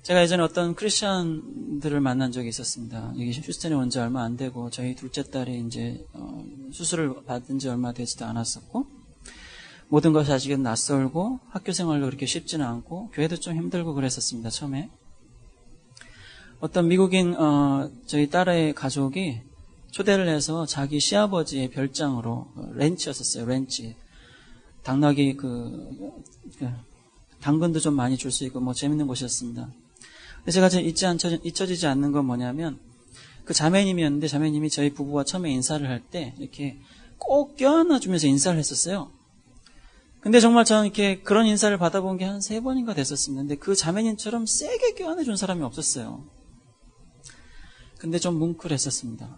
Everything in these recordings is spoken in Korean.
제가 예전에 어떤 크리스천들을 만난 적이 있었습니다. 여기 휴스턴에 온 지 얼마 안 되고 저희 둘째 딸이 이제 수술을 받은 지 얼마 되지도 않았었고 모든 것이 아직은 낯설고 학교 생활도 그렇게 쉽지는 않고 교회도 좀 힘들고 그랬었습니다. 처음에 어떤 미국인 저희 딸의 가족이 초대를 해서 자기 시아버지의 별장으로 렌치였었어요. 렌치. 당나귀 당근도 좀 많이 줄 수 있고 뭐 재밌는 곳이었습니다. 제가 잊혀지지 않는 건 뭐냐면 그 자매님이었는데 자매님이 저희 부부와 처음에 인사를 할 때 이렇게 꼭 껴안아 주면서 인사를 했었어요. 근데 정말 저는 이렇게 그런 인사를 받아본 게 한 3번인가 됐었습니다. 근데 그 자매님처럼 세게 껴안아 준 사람이 없었어요. 근데 좀 뭉클했었습니다.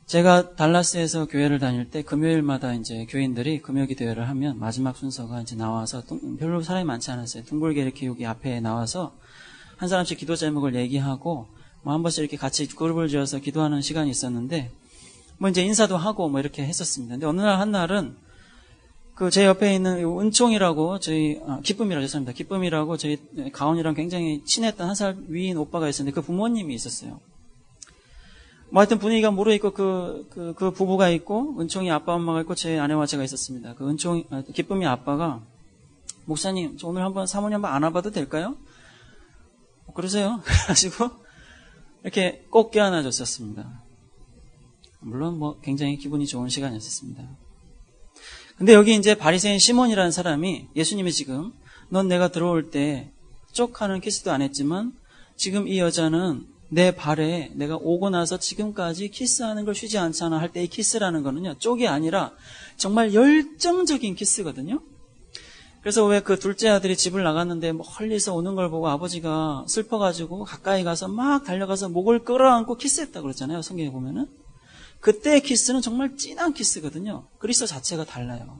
제가 달라스에서 교회를 다닐 때 금요일마다 이제 교인들이 금요기 대회를 하면 마지막 순서가 이제 나와서 별로 사람이 많지 않았어요. 둥글게 이렇게 여기 앞에 나와서 한 사람씩 기도 제목을 얘기하고 뭐 한 번씩 이렇게 같이 그룹을 지어서 기도하는 시간이 있었는데 뭐 이제 인사도 하고 뭐 이렇게 했었습니다. 근데 어느 날 한날은 그 제 옆에 있는 은총이라고 기쁨이라고 저희 가온이랑 굉장히 친했던 1살 위인 오빠가 있었는데 그 부모님이 있었어요. 뭐 하여튼 분위기가 무르익고 그 부부가 있고 은총이 아빠 엄마가 있고 제 아내와 제가 있었습니다. 그 기쁨이 아빠가 목사님 저 오늘 한번 사모님 한번 안아봐도 될까요? 그러세요. 그래가지고 이렇게 꼭 껴안아줬었습니다. 물론 뭐 굉장히 기분이 좋은 시간이었습니다. 근데 여기 이제 바리새인 시몬이라는 사람이 예수님이 지금 넌 내가 들어올 때 쪽 하는 키스도 안 했지만 지금 이 여자는 내 발에 내가 오고 나서 지금까지 키스하는 걸 쉬지 않잖아 할 때 이 키스라는 거는요 쪽이 아니라 정말 열정적인 키스거든요. 그래서 왜 그 둘째 아들이 집을 나갔는데 멀리서 오는 걸 보고 아버지가 슬퍼가지고 가까이 가서 막 달려가서 목을 끌어안고 키스했다고 그랬잖아요. 성경에 보면은 그때의 키스는 정말 진한 키스거든요. 그리스도 자체가 달라요.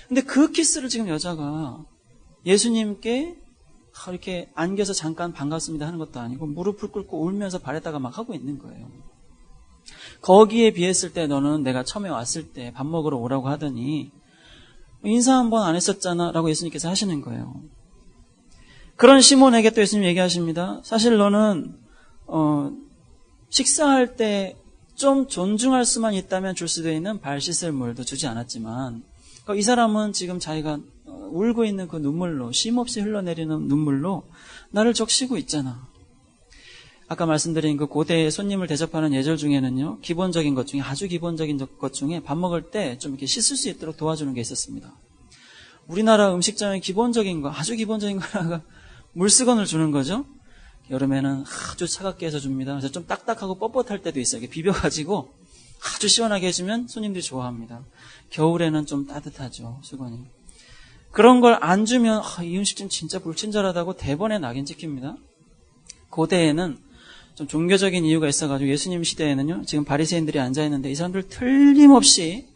근데 그 키스를 지금 여자가 예수님께 이렇게 안겨서 잠깐 반갑습니다 하는 것도 아니고 무릎을 꿇고 울면서 발에다가 막 하고 있는 거예요. 거기에 비했을 때 너는 내가 처음에 왔을 때 밥 먹으러 오라고 하더니 인사 한 번 안 했었잖아 라고 예수님께서 하시는 거예요. 그런 시몬에게 또 예수님 얘기하십니다. 사실 너는 식사할 때 좀 존중할 수만 있다면 줄 수도 있는 발 씻을 물도 주지 않았지만 이 사람은 지금 자기가 울고 있는 그 눈물로 쉼없이 흘러내리는 눈물로 나를 적시고 있잖아. 아까 말씀드린 그 고대의 손님을 대접하는 예절 중에는요 기본적인 것 중에 아주 기본적인 것 중에 밥 먹을 때 좀 이렇게 씻을 수 있도록 도와주는 게 있었습니다. 우리나라 음식점의 기본적인 거 아주 기본적인 거가 물수건을 주는 거죠. 여름에는 아주 차갑게 해서 줍니다. 그래서 좀 딱딱하고 뻣뻣할 때도 있어요. 이렇게 비벼가지고 아주 시원하게 해주면 손님들이 좋아합니다. 겨울에는 좀 따뜻하죠, 수건이. 그런 걸 안 주면 이 음식점 진짜 불친절하다고 대번에 낙인 찍힙니다. 고대에는 좀 종교적인 이유가 있어가지고 예수님 시대에는요, 지금 바리새인들이 앉아있는데 이 사람들 틀림없이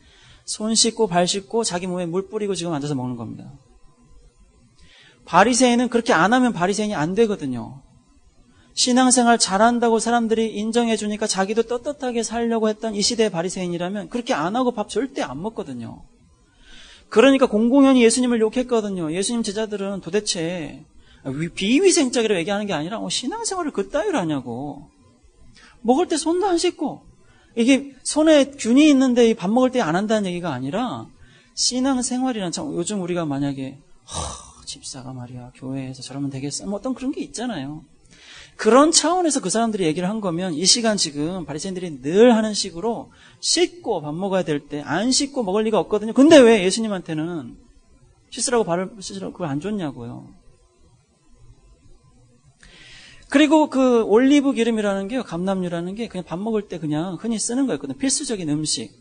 손 씻고 발 씻고 자기 몸에 물 뿌리고 지금 앉아서 먹는 겁니다. 바리새인은 그렇게 안 하면 바리새인이 안 되거든요. 신앙생활 잘한다고 사람들이 인정해 주니까 자기도 떳떳하게 살려고 했던 이 시대의 바리새인이라면 그렇게 안 하고 밥 절대 안 먹거든요. 그러니까 공공연히 예수님을 욕했거든요. 예수님 제자들은 도대체 비위생적이라고 얘기하는 게 아니라 신앙생활을 그따위로 하냐고. 먹을 때 손도 안 씻고 이게 손에 균이 있는데 밥 먹을 때 안 한다는 얘기가 아니라 신앙생활이란 참 요즘 우리가 만약에 집사가 말이야 교회에서 저러면 되겠어 뭐 어떤 그런 게 있잖아요. 그런 차원에서 그 사람들이 얘기를 한 거면 이 시간 지금 바리새인들이 늘 하는 식으로 씻고 밥 먹어야 될 때 안 씻고 먹을 리가 없거든요. 근데 왜 예수님한테는 씻으라고 발을 씻으라고 그걸 안 줬냐고요. 그리고 그 올리브 기름이라는 게요, 감람유라는 게 그냥 밥 먹을 때 그냥 흔히 쓰는 거였거든요. 필수적인 음식.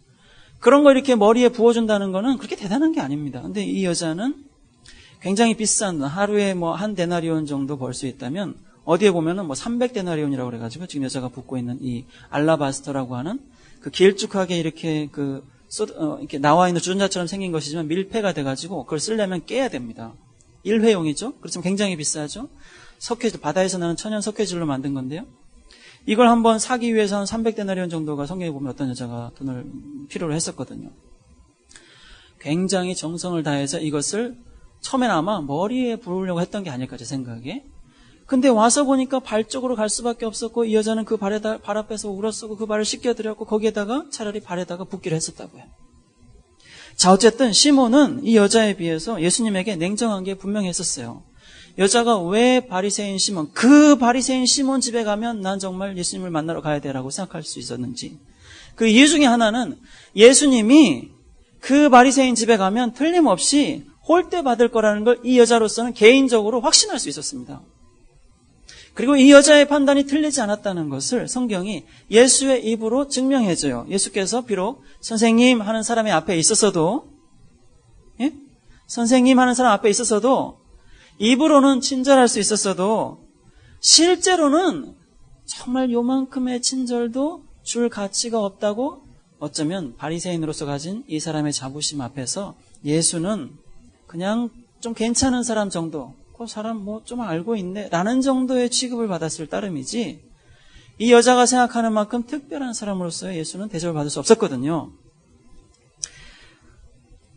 그런 거 이렇게 머리에 부어준다는 거는 그렇게 대단한 게 아닙니다. 근데 이 여자는 굉장히 비싼 하루에 뭐 한 데나리온 정도 벌 수 있다면 어디에 보면은 뭐 300데나리온이라고 그래가지고 지금 여자가 붓고 있는 이 알라바스터라고 하는 그 길쭉하게 이렇게 이렇게 나와 있는 주전자처럼 생긴 것이지만 밀폐가 돼가지고 그걸 쓰려면 깨야 됩니다. 일회용이죠. 그렇지만 굉장히 비싸죠. 석회질, 바다에서 나는 천연 석회질로 만든 건데요. 이걸 한번 사기 위해서 한 300데나리온 정도가 성경에 보면 어떤 여자가 돈을 필요로 했었거든요. 굉장히 정성을 다해서 이것을 처음엔 아마 머리에 부으려고 했던 게 아닐까 제 생각에. 근데 와서 보니까 발 쪽으로 갈 수밖에 없었고 이 여자는 그 발 앞에서 울었었고 그 발을 씻겨드렸고 거기에다가 차라리 발에다가 붓기를 했었다고요. 자, 어쨌든 시몬은 이 여자에 비해서 예수님에게 냉정한 게 분명했었어요. 여자가 왜 바리새인 시몬, 그 바리새인 시몬 집에 가면 난 정말 예수님을 만나러 가야 돼라고 생각할 수 있었는지. 그 이유 중에 하나는 예수님이 그 바리새인 집에 가면 틀림없이 홀대받을 거라는 걸 이 여자로서는 개인적으로 확신할 수 있었습니다. 그리고 이 여자의 판단이 틀리지 않았다는 것을 성경이 예수의 입으로 증명해줘요. 예수께서 비록 선생님 하는 사람의 앞에 있었어도, 예? 선생님 하는 사람 앞에 있었어도 입으로는 친절할 수 있었어도 실제로는 정말 요만큼의 친절도 줄 가치가 없다고 어쩌면 바리새인으로서 가진 이 사람의 자부심 앞에서 예수는 그냥 좀 괜찮은 사람 정도, 그 사람 뭐 좀 알고 있네 라는 정도의 취급을 받았을 따름이지 이 여자가 생각하는 만큼 특별한 사람으로서 예수는 대접을 받을 수 없었거든요.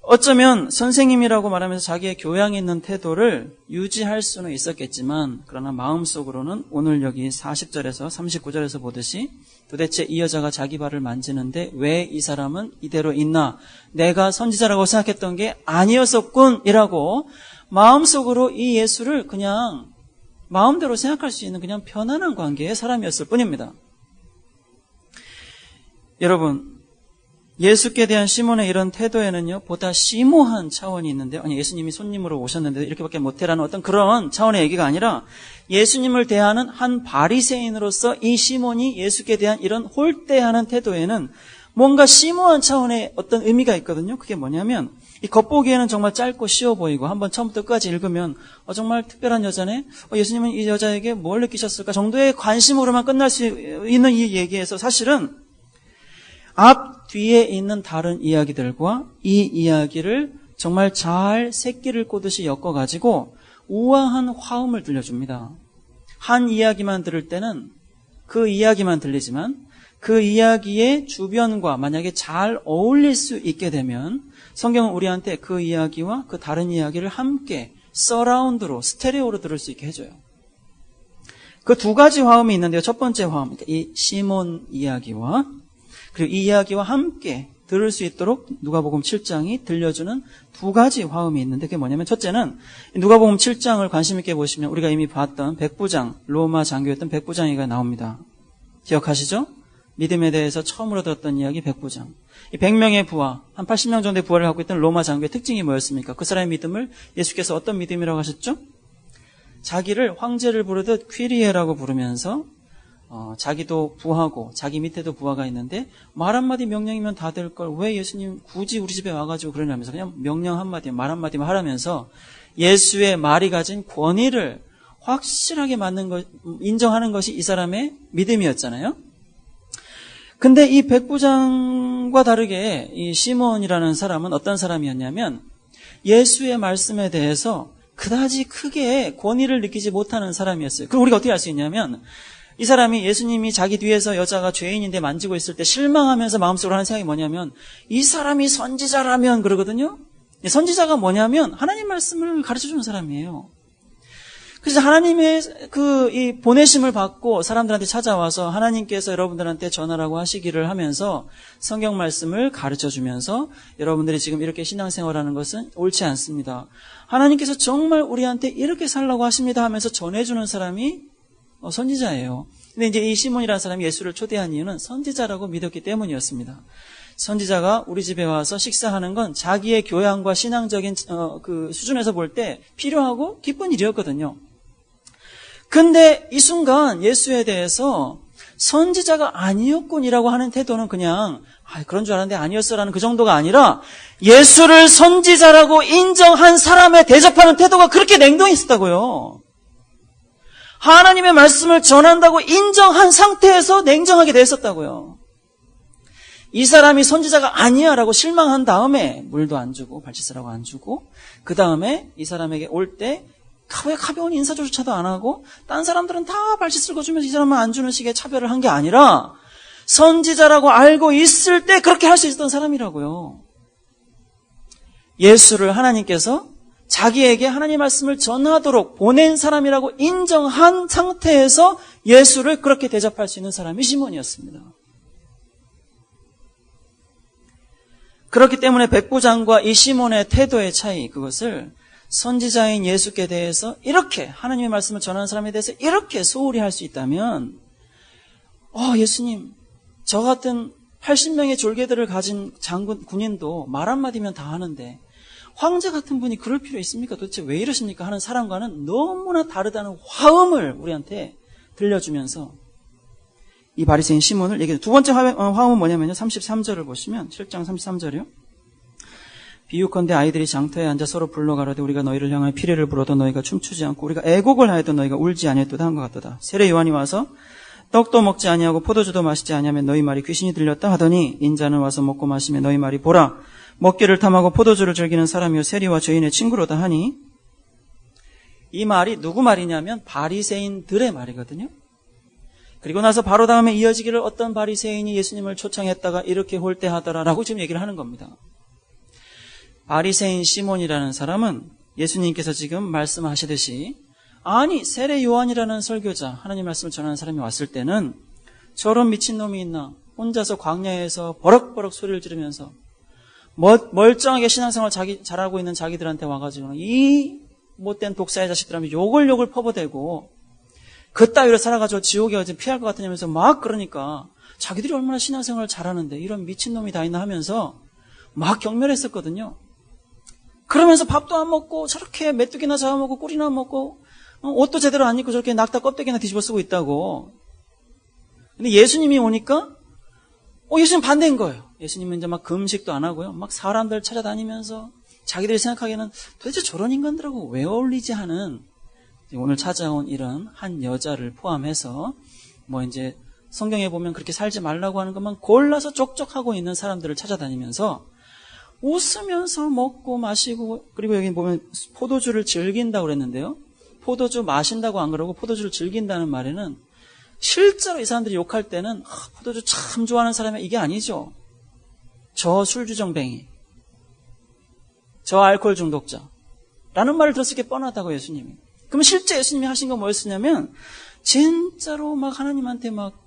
어쩌면 선생님이라고 말하면서 자기의 교양 있는 태도를 유지할 수는 있었겠지만 그러나 마음속으로는 오늘 여기 40절에서 39절에서 보듯이 도대체 이 여자가 자기 발을 만지는데 왜 이 사람은 이대로 있나, 내가 선지자라고 생각했던 게 아니었었군 이라고 마음속으로 이 예수를 그냥 마음대로 생각할 수 있는 그냥 편안한 관계의 사람이었을 뿐입니다. 여러분, 예수께 대한 시몬의 이런 태도에는요, 보다 심오한 차원이 있는데요. 아니, 예수님이 손님으로 오셨는데 이렇게밖에 못해라는 어떤 그런 차원의 얘기가 아니라 예수님을 대하는 한 바리새인으로서 이 시몬이 예수께 대한 이런 홀대하는 태도에는 뭔가 심오한 차원의 어떤 의미가 있거든요. 그게 뭐냐면 이 겉보기에는 정말 짧고 쉬워 보이고 한번 처음부터 끝까지 읽으면 정말 특별한 여자네, 예수님은 이 여자에게 뭘 느끼셨을까 정도의 관심으로만 끝날 수 있는 이 얘기에서 사실은 앞 뒤에 있는 다른 이야기들과 이 이야기를 정말 잘 새끼를 꼬듯이 엮어가지고 우아한 화음을 들려줍니다. 한 이야기만 들을 때는 그 이야기만 들리지만 그 이야기의 주변과 만약에 잘 어울릴 수 있게 되면 성경은 우리한테 그 이야기와 그 다른 이야기를 함께 서라운드로, 스테레오로 들을 수 있게 해줘요. 그 두 가지 화음이 있는데요. 첫 번째 화음, 그러니까 이 시몬 이야기와 그리고 이 이야기와 함께 들을 수 있도록 누가복음 7장이 들려주는 두 가지 화음이 있는데 그게 뭐냐면 첫째는 누가복음 7장을 관심 있게 보시면 우리가 이미 봤던 백부장, 로마 장교였던 백부장이가 나옵니다. 기억하시죠? 믿음에 대해서 처음으로 들었던 이야기 백부장. 이 100명의 부하, 한 80명 정도의 부하를 갖고 있던 로마 장교의 특징이 뭐였습니까? 그 사람의 믿음을 예수께서 어떤 믿음이라고 하셨죠? 자기를 황제를 부르듯 퀴리에라고 부르면서 자기도 부하고 자기 밑에도 부하가 있는데 말 한마디 명령이면 다 될 걸 왜 예수님 굳이 우리 집에 와가지고 그러냐면서 그냥 명령 한마디, 말 한마디만 하라면서 예수의 말이 가진 권위를 확실하게 인정하는 것이 이 사람의 믿음이었잖아요. 근데 이 백부장과 다르게 이 시몬이라는 사람은 어떤 사람이었냐면 예수의 말씀에 대해서 그다지 크게 권위를 느끼지 못하는 사람이었어요. 그럼 우리가 어떻게 알 수 있냐면 이 사람이 예수님이 자기 뒤에서 여자가 죄인인데 만지고 있을 때 실망하면서 마음속으로 하는 생각이 뭐냐면 이 사람이 선지자라면 그러거든요. 선지자가 뭐냐면 하나님 말씀을 가르쳐주는 사람이에요. 그래서 하나님의 이 보내심을 받고 사람들한테 찾아와서 하나님께서 여러분들한테 전하라고 하시기를 하면서 성경 말씀을 가르쳐주면서 여러분들이 지금 이렇게 신앙생활하는 것은 옳지 않습니다. 하나님께서 정말 우리한테 이렇게 살라고 하십니다 하면서 전해주는 사람이 선지자예요. 근데 이제 이 시몬이라는 사람이 예수를 초대한 이유는 선지자라고 믿었기 때문이었습니다. 선지자가 우리 집에 와서 식사하는 건 자기의 교양과 신앙적인 그 수준에서 볼 때 필요하고 기쁜 일이었거든요. 근데 이 순간 예수에 대해서 선지자가 아니었군이라고 하는 태도는 그냥 그런 줄 알았는데 아니었어라는 그 정도가 아니라 예수를 선지자라고 인정한 사람에 대접하는 태도가 그렇게 냉동히 있었다고요. 하나님의 말씀을 전한다고 인정한 상태에서 냉정하게 됐었다고요. 이 사람이 선지자가 아니야 라고 실망한 다음에 물도 안 주고 발치스라고 안 주고 그 다음에 이 사람에게 올 때 가벼운 인사조차도 안 하고 딴 사람들은 다 발치스를 거주면서 이 사람은 안 주는 식의 차별을 한 게 아니라 선지자라고 알고 있을 때 그렇게 할 수 있었던 사람이라고요. 예수를 하나님께서 자기에게 하나님의 말씀을 전하도록 보낸 사람이라고 인정한 상태에서 예수를 그렇게 대접할 수 있는 사람이 시몬이었습니다. 그렇기 때문에 백부장과 이 시몬의 태도의 차이, 그것을 선지자인 예수께 대해서 이렇게 하나님의 말씀을 전하는 사람에 대해서 이렇게 소홀히 할 수 있다면 예수님, 저 같은 80명의 졸개들을 가진 군인도 말 한마디면 다 하는데 황제 같은 분이 그럴 필요 있습니까? 도대체 왜 이러십니까? 하는 사람과는 너무나 다르다는 화음을 우리한테 들려주면서 이 바리새인 시몬을 얘기해요. 두 번째 화음은 뭐냐면요. 33절을 보시면 7장 33절이요. 비유컨대 아이들이 장터에 앉아 서로 불러가라되 우리가 너희를 향하여 피례를 불어도 너희가 춤추지 않고 우리가 애곡을 하여도 너희가 울지 아니했도다 한 것 같도다. 세례 요한이 와서 떡도 먹지 아니하고 포도주도 마시지 아니하면 너희 말이 귀신이 들렸다 하더니 인자는 와서 먹고 마시면 너희 말이 보라 먹기를 탐하고 포도주를 즐기는 사람이요 세리와 죄인의 친구로다 하니, 이 말이 누구 말이냐면 바리새인들의 말이거든요. 그리고 나서 바로 다음에 이어지기를 어떤 바리새인이 예수님을 초청했다가 이렇게 홀대하더라라고 지금 얘기를 하는 겁니다. 바리새인 시몬이라는 사람은 예수님께서 지금 말씀하시듯이 아니 세례 요한이라는 설교자, 하나님 말씀을 전하는 사람이 왔을 때는 저런 미친놈이 있나 혼자서 광야에서 버럭버럭 소리를 지르면서 멀쩡하게 신앙생활 잘하고 있는 자기들한테 와가지고 이 못된 독사의 자식들하면 욕을 퍼부대고 그따위로 살아가지고 지옥에 어디 피할 것 같으냐면서 막 그러니까 자기들이 얼마나 신앙생활을 잘하는데 이런 미친놈이 다 있나 하면서 막 경멸했었거든요. 그러면서 밥도 안 먹고 저렇게 메뚜기나 잡아먹고 꿀이나 먹고 옷도 제대로 안 입고 저렇게 낙타 껍데기나 뒤집어 쓰고 있다고. 근데 예수님이 오니까 예수님 반대인 거예요. 예수님은 이제 막 금식도 안 하고요. 막 사람들 찾아다니면서 자기들이 생각하기에는 도대체 저런 인간들하고 왜 어울리지 하는, 오늘 찾아온 이런 한 여자를 포함해서 이제 성경에 보면 그렇게 살지 말라고 하는 것만 골라서 쪽쪽하고 있는 사람들을 찾아다니면서 웃으면서 먹고 마시고, 그리고 여기 보면 포도주를 즐긴다고 그랬는데요. 포도주 마신다고 안 그러고 포도주를 즐긴다는 말에는 실제로 이 사람들이 욕할 때는 포도주 참 좋아하는 사람이 이게 아니죠. 저 술주정뱅이, 저 알코올 중독자 라는 말을 들었을 게 뻔하다고 예수님이. 그러면 실제 예수님이 하신 건 뭐였냐면 진짜로 막 하나님한테 막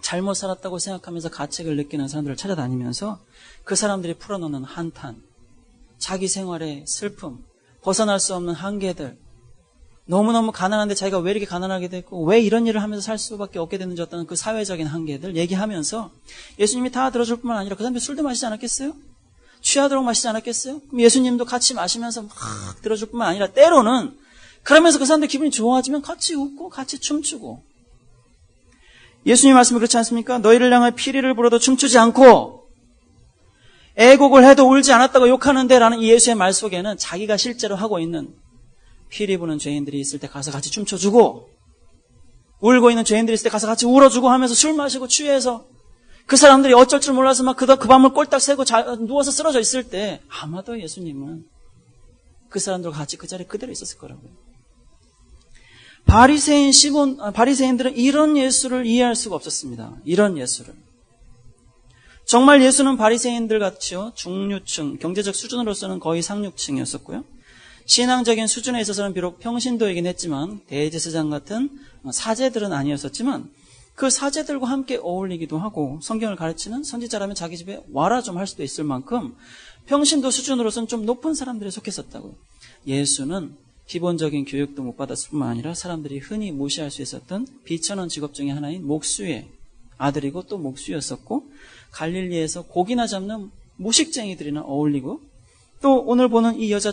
잘못 살았다고 생각하면서 가책을 느끼는 사람들을 찾아다니면서 그 사람들이 풀어놓는 한탄, 자기 생활의 슬픔, 벗어날 수 없는 한계들, 너무너무 가난한데 자기가 왜 이렇게 가난하게 됐고 왜 이런 일을 하면서 살 수밖에 없게 됐는지 어떤 그 사회적인 한계들 얘기하면서 예수님이 다 들어줄 뿐만 아니라 그 사람들이 술도 마시지 않았겠어요? 취하도록 마시지 않았겠어요? 그럼 예수님도 같이 마시면서 막 들어줄 뿐만 아니라 때로는 그러면서 그 사람들 기분이 좋아지면 같이 웃고 같이 춤추고. 예수님 말씀이 그렇지 않습니까? 너희를 향하여 피리를 불어도 춤추지 않고 애곡을 해도 울지 않았다고 욕하는데 라는 이 예수의 말 속에는 자기가 실제로 하고 있는 피리 부는 죄인들이 있을 때 가서 같이 춤춰주고 울고 있는 죄인들이 있을 때 가서 같이 울어주고 하면서 술 마시고 취해서 그 사람들이 어쩔 줄 몰라서 막 그 밤을 꼴딱 새고 누워서 쓰러져 있을 때 아마도 예수님은 그 사람들과 같이 그 자리에 그대로 있었을 거라고요. 바리새인들은 이런 예수를 이해할 수가 없었습니다. 이런 예수를. 정말 예수는 바리새인들 같이요, 중류층, 경제적 수준으로서는 거의 상류층이었었고요. 신앙적인 수준에 있어서는 비록 평신도이긴 했지만 대제사장 같은 사제들은 아니었었지만 그 사제들과 함께 어울리기도 하고 성경을 가르치는 선지자라면 자기 집에 와라 좀 할 수도 있을 만큼 평신도 수준으로서는 좀 높은 사람들에 속했었다고요. 예수는 기본적인 교육도 못 받았을 뿐만 아니라 사람들이 흔히 무시할 수 있었던 비천한 직업 중에 하나인 목수의 아들이고 또 목수였었고 갈릴리에서 고기나 잡는 무식쟁이들이나 어울리고 또 오늘 보는 이 여자